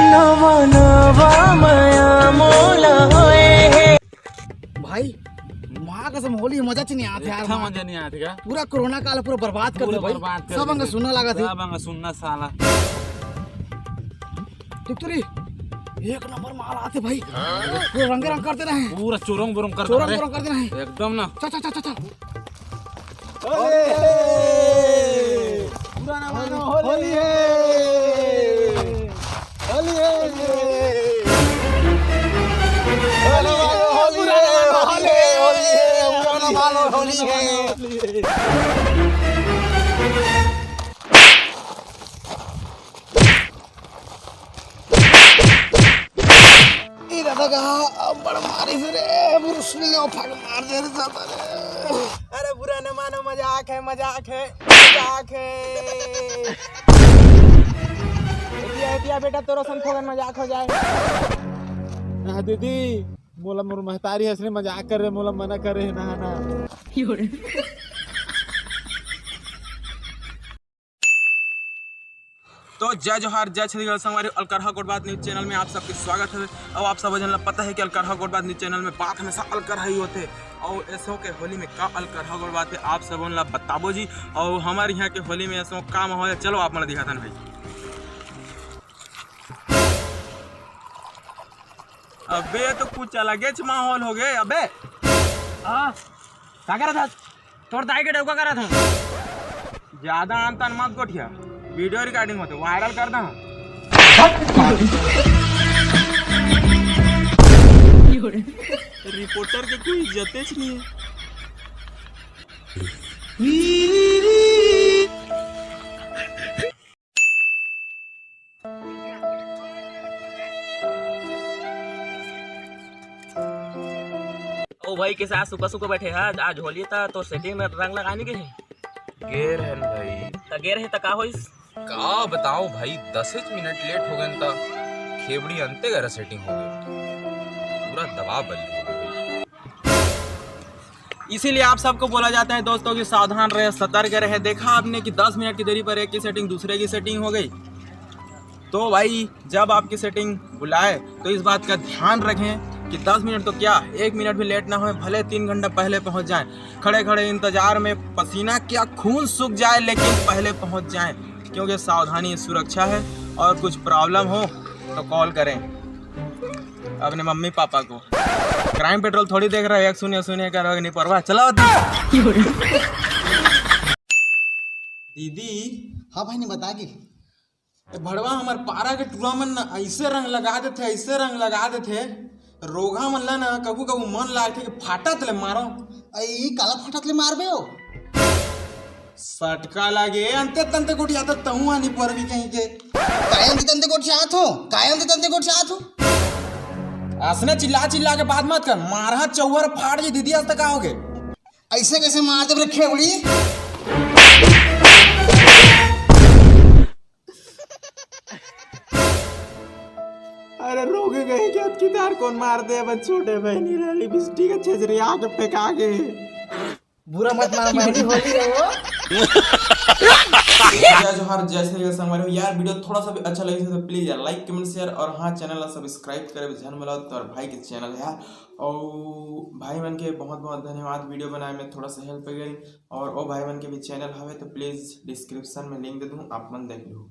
नवा नवा माया मोला होए। भाई माँ कसम होली मजा नहीं आते यार। मजा नहीं आती क्या? पूरा कोरोना काल पूरा बर्बाद कर दे भाई। सब अंग सुनना लगा थी। सब अंग सुनना साला। टिकटरी एक नंबर माल आते भाई। पूरा रंगे रंग करते रहे। पूरा चोरंग बोरंग करते रहे एकदम ना। चा चा चा चा चा। पूरा ना मानो होली है। होली है। होली है। बड़ा मारी से रे फाड़ मार दे रे साला रे। अरे बुरा न मानो, मजाक है मजाक है मजाक है। एतिया बेटा तोरो संखोगन मजाक हो जाए। ना दीदी मोला मोर महतारी हंसने मजाक कर रहे, मोला मना कर रहे ना ना। तो जय जोहार जय छत्तीसगढ़ हमारे अलकरहा कोटबात न्यूज चैनल में आप सबके स्वागत है। और आप सब जन पता है कि अलकरहा कोटबात न्यूज चैनल में बात हमेशा अलकरहा ही होते और ऐसो के होली में का अलकरहा कोटबात है आप सब बताबो जी। और हमारे यहाँ के होली में ऐसो का माहौल है, चलो आप मन दिखाता भाई। अबे तो कुछ अलग माहौल हो गए। अबे क्या करा था? तोड़ दाई के डौका करा था। ज्यादा अंतर मत गोठिया, वीडियो रिकॉर्डिंग होते वायरल कर दा। रिपोर्टर के कोई इज्जत नहीं है। ओ भाई के साथ सुबह सुबह बैठे हैं। आज होली था तो सेटिंग में रंग लगाने के है। गेर है भाई। गेर है का होइस का बताओ भाई, 10 मिनट लेट हो गए त खेबड़ी अंते गरा सेटिंग हो गई। पूरा दबाव बन गया। इसीलिए आप सबको बोला जाता है दोस्तों कि सावधान रहे, सतर्क रहे। देखा आपने कि 10 मिनट की देरी पर एक की सेटिंग दूसरे की सेटिंग हो गई। तो भाई जब आपकी सेटिंग बुलाए तो इस बात का ध्यान रखें कि 10 मिनट तो क्या 1 मिनट भी लेट ना हो, भले 3 घंटा पहले पहुंच जाएं। खड़े खड़े इंतजार में पसीना क्या खून सूख जाए लेकिन पहले पहुंच जाएं, क्योंकि सावधानी सुरक्षा है। और कुछ प्रॉब्लम हो तो कॉल करें अपने मम्मी पापा को। क्राइम पेट्रोल थोड़ी देख रहा है, एक सुनिए कर नहीं परवाह। चलो दीदी। हाँ भाई ने बता के भड़वा हमार पारा के टूरा मन ना ऐसे रंग लगा देते, ऐसे रंग लगा देते रोगा मन ला ना कबू कबू मन लागे कि फाटत ले मारो। आई काला फटत ले मारबे हो। सटका लागे अंते तंते कोठी आता तहु आनी परवी कहीं के। कायम के तंते कोठी आत हो, कायम के तंते कोठी आत हो। असने चिल्ला के बात मत कर, मारहा चौहर फाड़ जी दीदी आज तक आओगे। ऐसे कैसे मार दे रे खेवड़ी। अरे रोगे गए क्या कितार कौन मार दे? बस छोटे बहनी रही बिस्टी के छेजरी आके फेंका के। बुरा मत मार, मेरी होली है वो। जय जोहार जय श्री कृष्ण हमारे यार। वीडियो थोड़ा सा भी अच्छा लगे तो प्लीज यार लाइक कमेंट शेयर और हाँ चैनल ला सब्सक्राइब करे ध्यान मिलाओ। तो और भाई के चैनल है यार, और भाई मन के बहुत बहुत धन्यवाद वीडियो बनाए में थोड़ा सा हेल्प गई। और ओ भाई मन के भी चैनल हवे तो प्लीज डिस्क्रिप्शन में लिंक दे दूँ, आप मन देख लो।